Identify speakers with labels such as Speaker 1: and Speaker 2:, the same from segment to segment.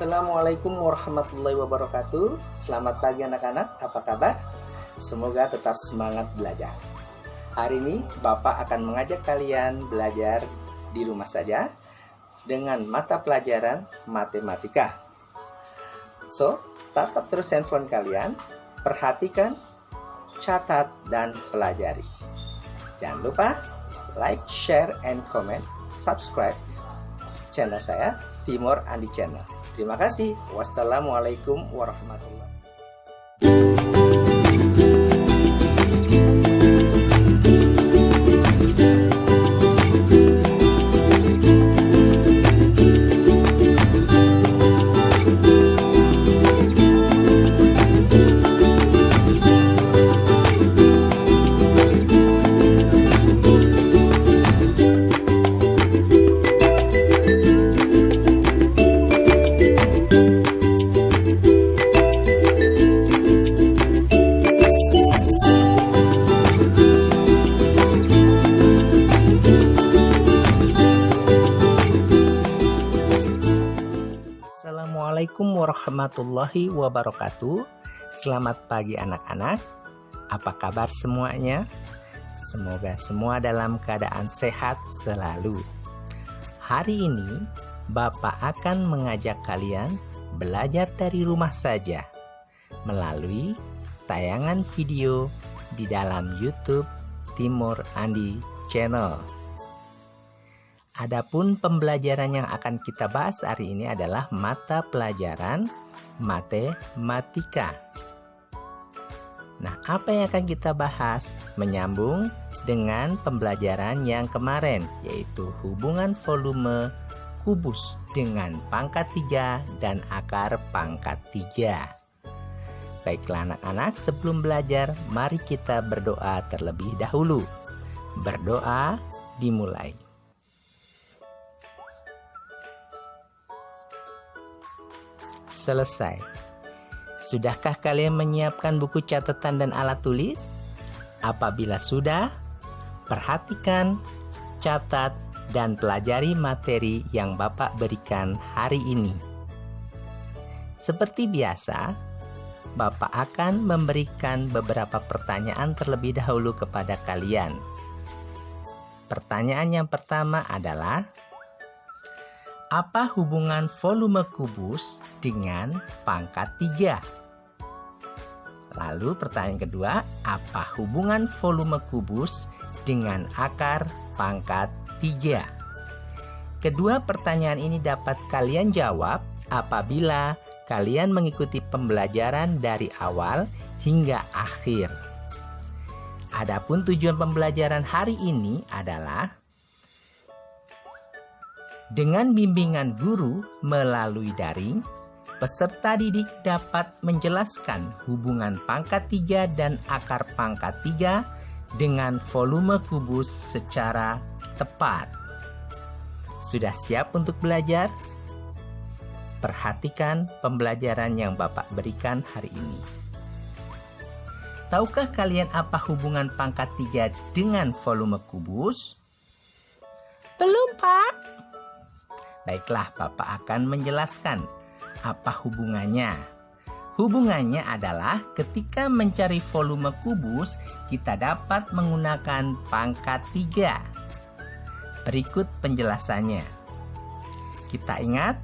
Speaker 1: Assalamualaikum warahmatullahi wabarakatuh. Selamat pagi anak-anak, apa kabar? Semoga tetap semangat belajar. Hari ini Bapak akan mengajak kalian belajar di rumah saja dengan mata pelajaran matematika. So, tatap terus handphone kalian, perhatikan, catat, dan pelajari. Jangan lupa like, share, and comment, subscribe channel saya, Timur Andi Channel. Terima kasih. Wassalamualaikum warahmatullahi wabarakatuh. Assalamualaikum warahmatullahi wabarakatuh. Selamat pagi anak-anak. Apa kabar semuanya? Semoga semua dalam keadaan sehat selalu. Hari ini Bapak akan mengajak kalian belajar dari rumah saja melalui tayangan video di dalam YouTube Timur Andi Channel. Adapun pembelajaran yang akan kita bahas hari ini adalah mata pelajaran matematika. Nah, apa yang akan kita bahas menyambung dengan pembelajaran yang kemarin, yaitu hubungan volume kubus dengan pangkat 3 dan akar pangkat 3. Baiklah anak-anak, sebelum belajar, mari kita berdoa terlebih dahulu. Berdoa dimulai. Selesai. Sudahkah kalian menyiapkan buku catatan dan alat tulis? Apabila sudah, perhatikan, catat, dan pelajari materi yang Bapak berikan hari ini. Seperti biasa, Bapak akan memberikan beberapa pertanyaan terlebih dahulu kepada kalian. Pertanyaan yang pertama adalah, apa hubungan volume kubus dengan pangkat 3? Lalu pertanyaan kedua, apa hubungan volume kubus dengan akar pangkat 3? Kedua pertanyaan ini dapat kalian jawab apabila kalian mengikuti pembelajaran dari awal hingga akhir. Adapun tujuan pembelajaran hari ini adalah dengan bimbingan guru melalui daring, peserta didik dapat menjelaskan hubungan pangkat 3 dan akar pangkat 3 dengan volume kubus secara tepat. Sudah siap untuk belajar? Perhatikan pembelajaran yang Bapak berikan hari ini. Tahukah kalian apa hubungan pangkat 3 dengan volume kubus? Belum, Pak. Baiklah, Bapak akan menjelaskan apa hubungannya. Hubungannya adalah ketika mencari volume kubus, kita dapat menggunakan pangkat 3. Berikut penjelasannya. Kita ingat,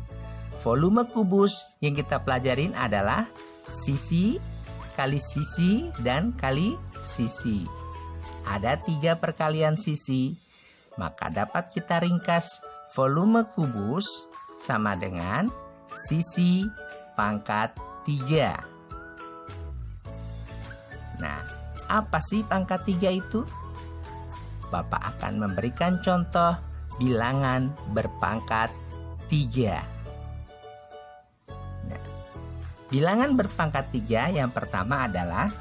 Speaker 1: volume kubus yang kita pelajarin adalah sisi kali sisi dan kali sisi. Ada 3 perkalian sisi, maka dapat kita ringkas volume kubus sama dengan sisi pangkat 3. Nah, apa sih pangkat 3 itu? Bapak akan memberikan contoh bilangan berpangkat 3. Nah, bilangan berpangkat 3 yang pertama adalah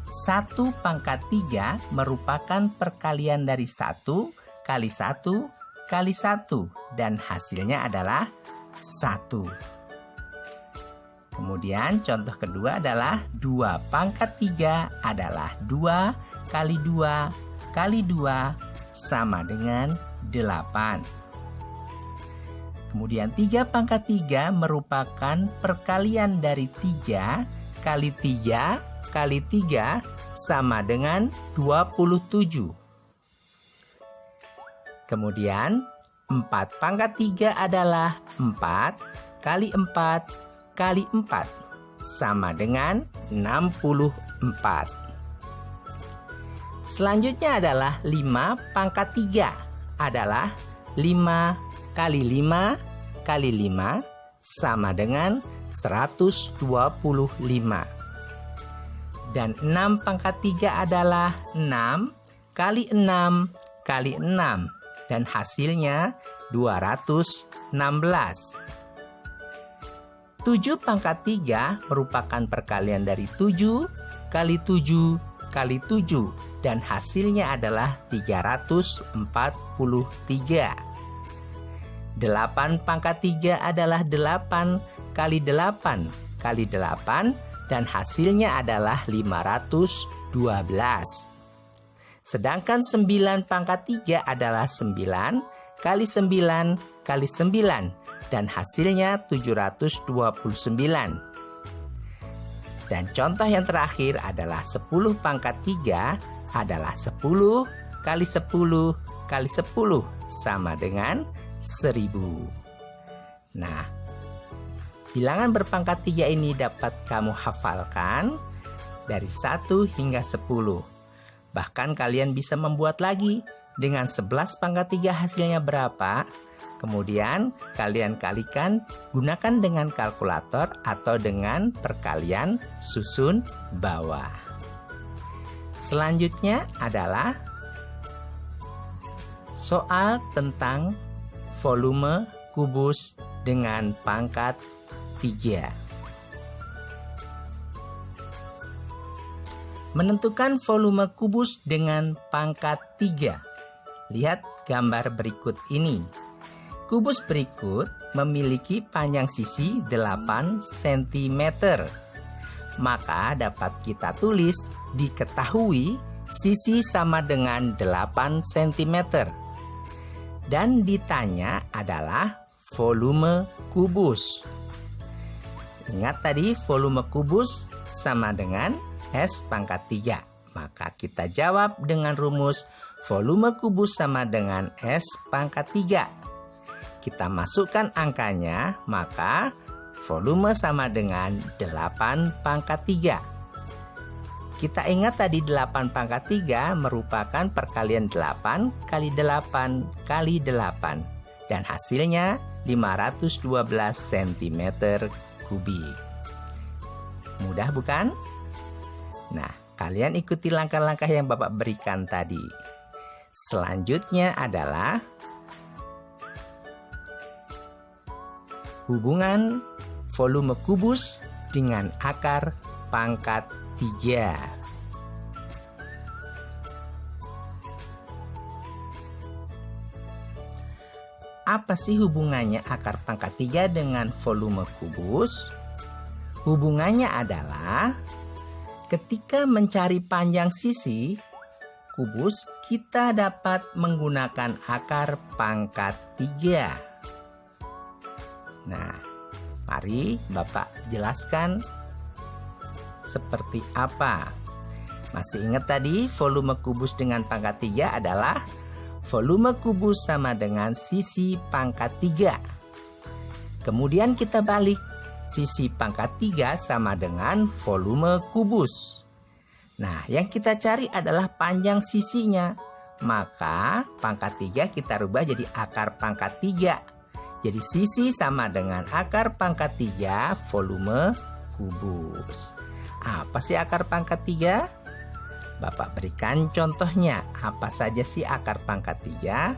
Speaker 1: 1 pangkat 3 merupakan perkalian dari 1 kali 1 kali 1 dan hasilnya adalah 1. Kemudian contoh kedua adalah 2 pangkat 3 adalah 2 kali 2 kali 2 sama dengan 8. Kemudian 3 pangkat 3 merupakan perkalian dari 3 kali 3 kali 3 sama dengan 27. Kemudian 4 pangkat 3 adalah 4 kali 4 kali 4 sama dengan 64. Selanjutnya adalah 5 pangkat 3 adalah 5 kali 5 kali 5 sama dengan 125. Dan 6 pangkat 3 adalah 6 kali 6 kali 6 dan hasilnya 216. 7 pangkat 3 merupakan perkalian dari 7 kali 7 kali 7 dan hasilnya adalah 343. 8 pangkat 3 adalah 8 kali 8 kali 8 dan hasilnya adalah 512. Sedangkan 9 pangkat 3 adalah 9 kali 9 kali 9 dan hasilnya 729. Dan contoh yang terakhir adalah 10 pangkat 3 adalah 10 kali 10 kali 10 sama dengan 1000. Nah, bilangan berpangkat 3 ini dapat kamu hafalkan dari 1 hingga 10. Bahkan kalian bisa membuat lagi dengan 11 pangkat 3 hasilnya berapa. Kemudian kalian kalikan, gunakan dengan kalkulator atau dengan perkalian susun bawah. Selanjutnya adalah soal tentang volume kubus dengan pangkat 3. Menentukan volume kubus dengan pangkat 3. Lihat gambar berikut ini. Kubus berikut memiliki panjang sisi 8 cm. Maka dapat kita tulis diketahui sisi sama dengan 8 cm. Dan ditanya adalah volume kubus. Ingat tadi volume kubus sama dengan S pangkat 3. Maka kita jawab dengan rumus volume kubus sama dengan S pangkat 3. Kita masukkan angkanya, maka volume sama dengan 8 pangkat 3. Kita ingat tadi 8 pangkat 3 merupakan perkalian 8 kali 8 kali 8. Dan hasilnya 512 cm kubik. Mudah bukan? Nah, kalian ikuti langkah-langkah yang Bapak berikan tadi. Selanjutnya adalah hubungan volume kubus dengan akar pangkat 3. Apa sih hubungannya akar pangkat 3 dengan volume kubus? Hubungannya adalah ketika mencari panjang sisi kubus, kita dapat menggunakan akar pangkat 3. Nah, mari Bapak jelaskan seperti apa. Masih ingat tadi volume kubus dengan pangkat 3 adalah volume kubus sama dengan sisi pangkat 3. Kemudian kita balik. Sisi pangkat 3 sama dengan volume kubus. Nah, yang kita cari adalah panjang sisinya. Maka pangkat 3 kita rubah jadi akar pangkat 3. Jadi sisi sama dengan akar pangkat 3 volume kubus. Apa sih akar pangkat 3? Bapak berikan contohnya. Apa saja sih akar pangkat 3?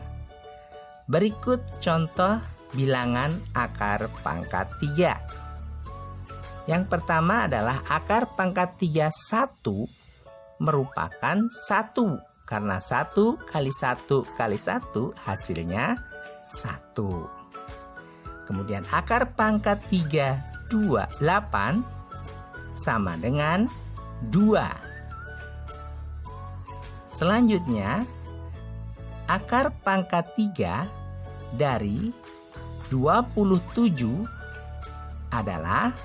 Speaker 1: Berikut contoh bilangan akar pangkat 3. Yang pertama adalah akar pangkat 3 1 merupakan 1. Karena 1 kali 1 kali 1 hasilnya 1. Kemudian akar pangkat 3 2 8 sama dengan 2. Selanjutnya akar pangkat 3 dari 27 adalah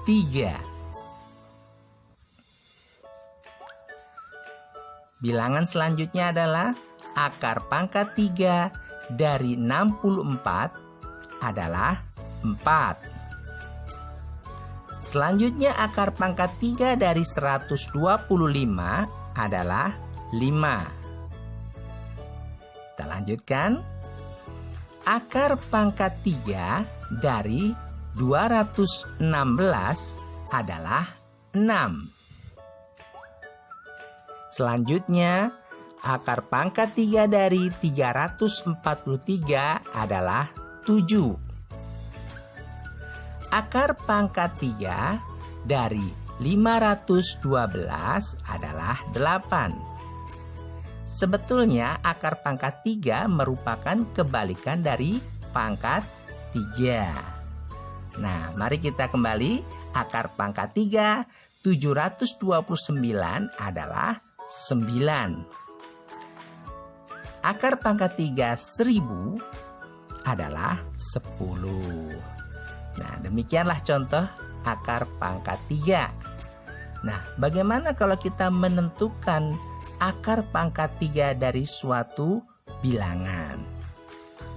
Speaker 1: 3. Bilangan selanjutnya adalah akar pangkat 3 dari 64 adalah 4. Selanjutnya akar pangkat 3 dari 125 adalah 5. Kita lanjutkan. Akar pangkat 3 dari 216 adalah 6. Selanjutnya, akar pangkat 3 dari 343 adalah 7. Akar pangkat 3 dari 512 adalah 8. Sebetulnya akar pangkat 3 merupakan kebalikan dari pangkat 3. Nah, mari kita kembali. Akar pangkat 3, 729 adalah 9. Akar pangkat 3, 1000 adalah 10. Nah, demikianlah contoh akar pangkat 3. Nah, bagaimana kalau kita menentukan akar pangkat 3 dari suatu bilangan?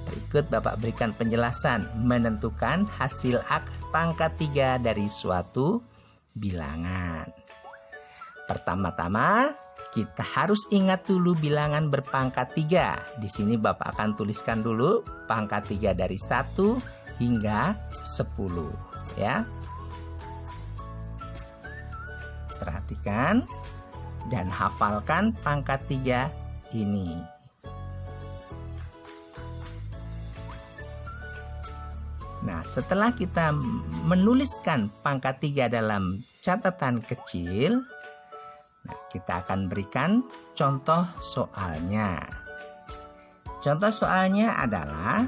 Speaker 1: Berikut Bapak berikan penjelasan menentukan hasil akar pangkat 3 dari suatu bilangan. Pertama-tama, kita harus ingat dulu bilangan berpangkat 3. Di sini Bapak akan tuliskan dulu pangkat 3 dari 1 hingga 10, ya. Perhatikan dan hafalkan pangkat 3 ini. Nah, setelah kita menuliskan pangkat 3 dalam catatan kecil, nah, kita akan berikan contoh soalnya. Contoh soalnya adalah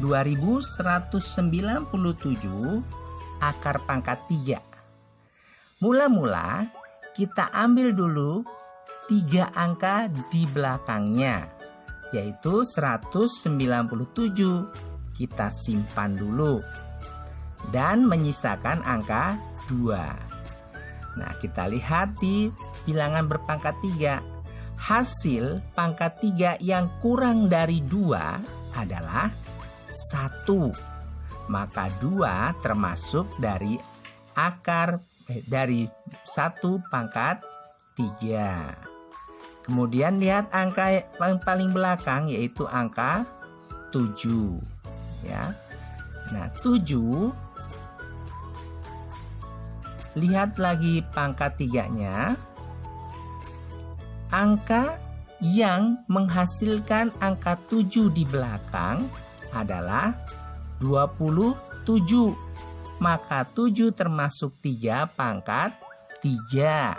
Speaker 1: 2197 akar pangkat 3. Mula-mula kita ambil dulu 3 angka di belakangnya, yaitu 197. Kita simpan dulu dan menyisakan angka 2. Nah, kita lihat di bilangan berpangkat 3. Hasil pangkat 3 yang kurang dari 2 adalah 1. Maka 2 termasuk dari akar dari 1 pangkat 3. Kemudian lihat angka yang paling belakang, yaitu angka 7, ya. Nah, 7, lihat lagi pangkat 3-nya. Angka yang menghasilkan angka 7 di belakang adalah 27. Maka 7 termasuk 3 pangkat 3.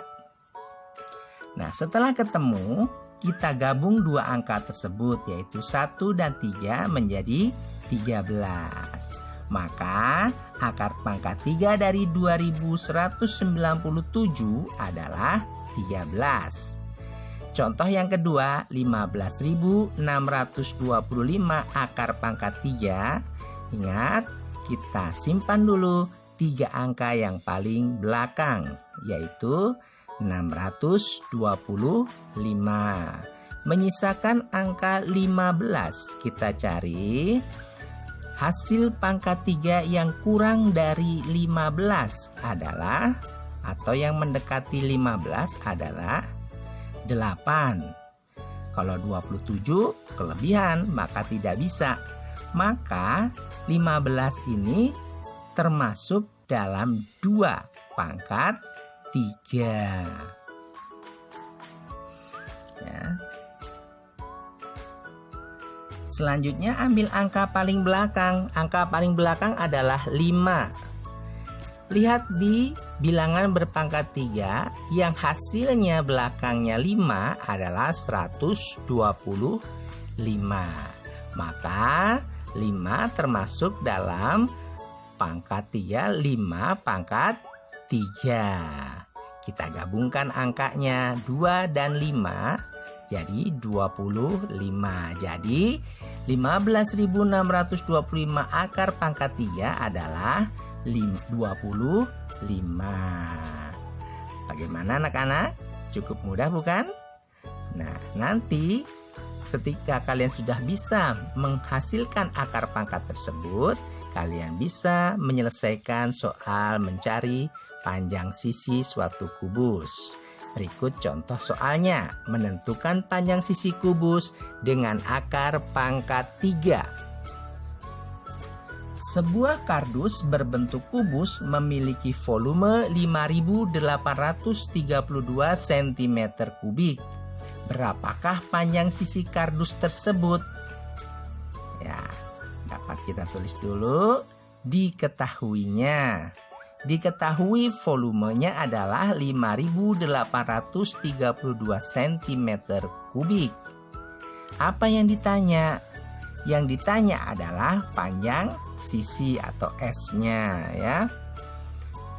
Speaker 1: Nah, setelah ketemu, kita gabung 2 angka tersebut, yaitu 1 dan 3 menjadi 13. Maka akar pangkat 3 dari 2197 adalah 13. Contoh yang kedua, 15.625 akar pangkat 3. Ingat, kita simpan dulu 3 angka yang paling belakang, yaitu 625. Menyisakan angka 15. Kita cari hasil pangkat 3 yang kurang dari 15 adalah, atau yang mendekati 15 adalah 8. Kalau 27 kelebihan, maka tidak bisa. Maka 15 ini termasuk dalam 2 pangkat 3. Ya. Selanjutnya ambil angka paling belakang. Angka paling belakang adalah 5. Lihat di bilangan berpangkat 3 yang hasilnya belakangnya 5 adalah 125. Maka 5 termasuk dalam pangkat 3, 5 pangkat 3. Kita gabungkan angkanya 2 dan 5 jadi 25. Jadi 15.625 akar pangkat 3 adalah 25. Bagaimana anak-anak? Cukup mudah bukan? Nah, nanti ketika kalian sudah bisa menghasilkan akar pangkat tersebut, kalian bisa menyelesaikan soal mencari panjang sisi suatu kubus. Berikut contoh soalnya. Menentukan panjang sisi kubus dengan akar pangkat 3. Sebuah kardus berbentuk kubus memiliki volume 5.832 cm kubik. Berapakah panjang sisi kardus tersebut? Ya, dapat kita tulis dulu. Diketahuinya. Diketahui volumenya adalah 5.832 cm kubik. Apa yang ditanya? Yang ditanya adalah panjang sisi atau S-nya ya.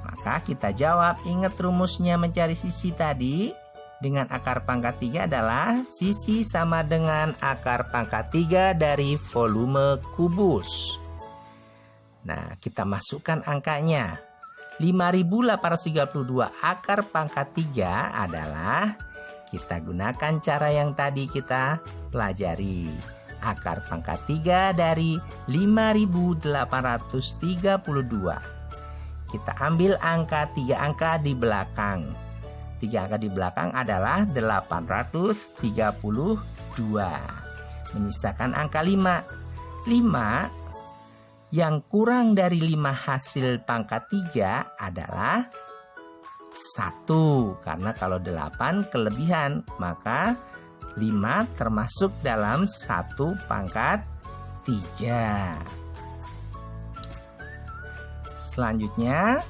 Speaker 1: Maka kita jawab, ingat rumusnya mencari sisi tadi. Dengan akar pangkat 3 adalah sisi sama dengan akar pangkat 3 dari volume kubus. Nah, kita masukkan angkanya. 5.832 akar pangkat 3 adalah, kita gunakan cara yang tadi kita pelajari. Akar pangkat 3 dari 5.832. Kita ambil angka 3 angka di belakang. 3 angka di belakang adalah 832. Menyisakan angka 5. 5 yang kurang dari 5 hasil pangkat 3 adalah 1. Karena kalau 8 kelebihan, maka 5 termasuk dalam 1 pangkat 3. Selanjutnya,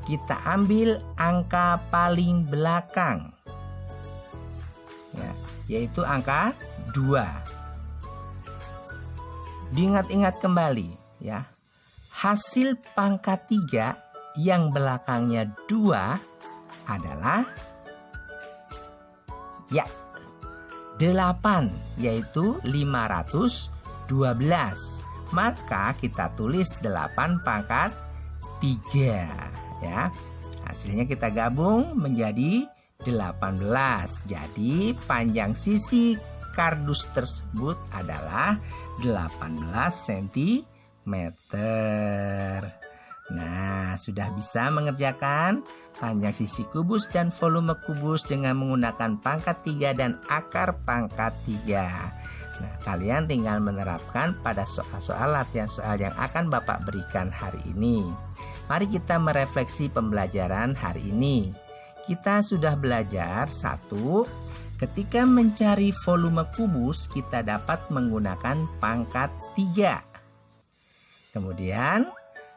Speaker 1: kita ambil angka paling belakang. Ya, yaitu angka 2. Diingat-ingat kembali ya. Hasil pangkat 3 yang belakangnya 2 adalah 8, yaitu 512. Maka kita tulis 8 pangkat 3 ya. Hasilnya kita gabung menjadi 18. Jadi panjang sisi kardus tersebut adalah 18 cm. Nah, sudah bisa mengerjakan panjang sisi kubus dan volume kubus dengan menggunakan pangkat 3 dan akar pangkat 3. Nah, kalian tinggal menerapkan pada soal-soal latihan soal yang akan Bapak berikan hari ini. Mari kita merefleksi pembelajaran hari ini. Kita sudah belajar 1. Ketika mencari volume kubus, kita dapat menggunakan pangkat 3. Kemudian,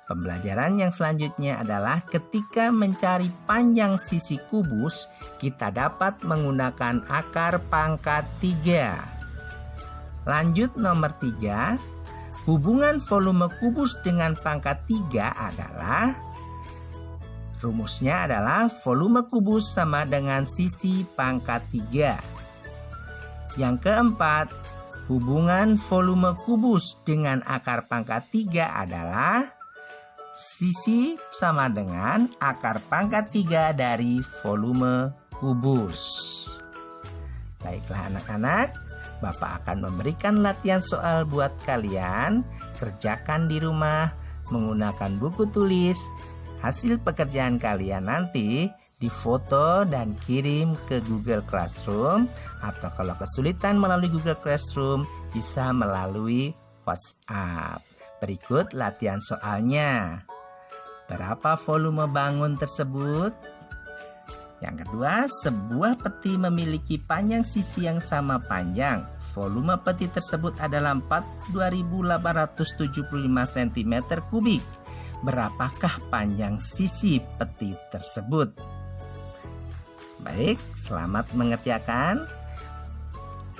Speaker 1: pembelajaran yang selanjutnya adalah ketika mencari panjang sisi kubus, kita dapat menggunakan akar pangkat 3. Lanjut nomor 3, hubungan volume kubus dengan pangkat 3 adalah, rumusnya adalah volume kubus sama dengan sisi pangkat 3. Yang keempat, hubungan volume kubus dengan akar pangkat 3 adalah sisi sama dengan akar pangkat 3 dari volume kubus. Baiklah anak-anak, Bapak akan memberikan latihan soal buat kalian. Kerjakan di rumah menggunakan buku tulis. Hasil pekerjaan kalian nanti difoto dan kirim ke Google Classroom, atau kalau kesulitan melalui Google Classroom bisa melalui WhatsApp. Berikut latihan soalnya. Berapa volume bangun tersebut? Yang kedua, sebuah peti memiliki panjang sisi yang sama panjang. Volume peti tersebut adalah 42.875 cm kubik. Berapakah panjang sisi peti tersebut? Baik, selamat mengerjakan.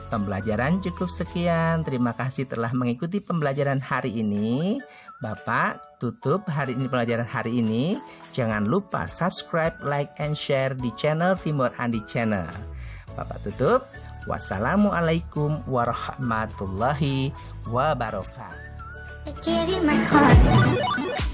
Speaker 1: Pembelajaran cukup sekian. Terima kasih telah mengikuti pembelajaran hari ini. Bapak tutup hari ini pembelajaran hari ini. Jangan lupa subscribe, like, and share di channel Timur Andi Channel. Bapak tutup. Wassalamualaikum warahmatullahi wabarakatuh.
Speaker 2: I gave you my heart.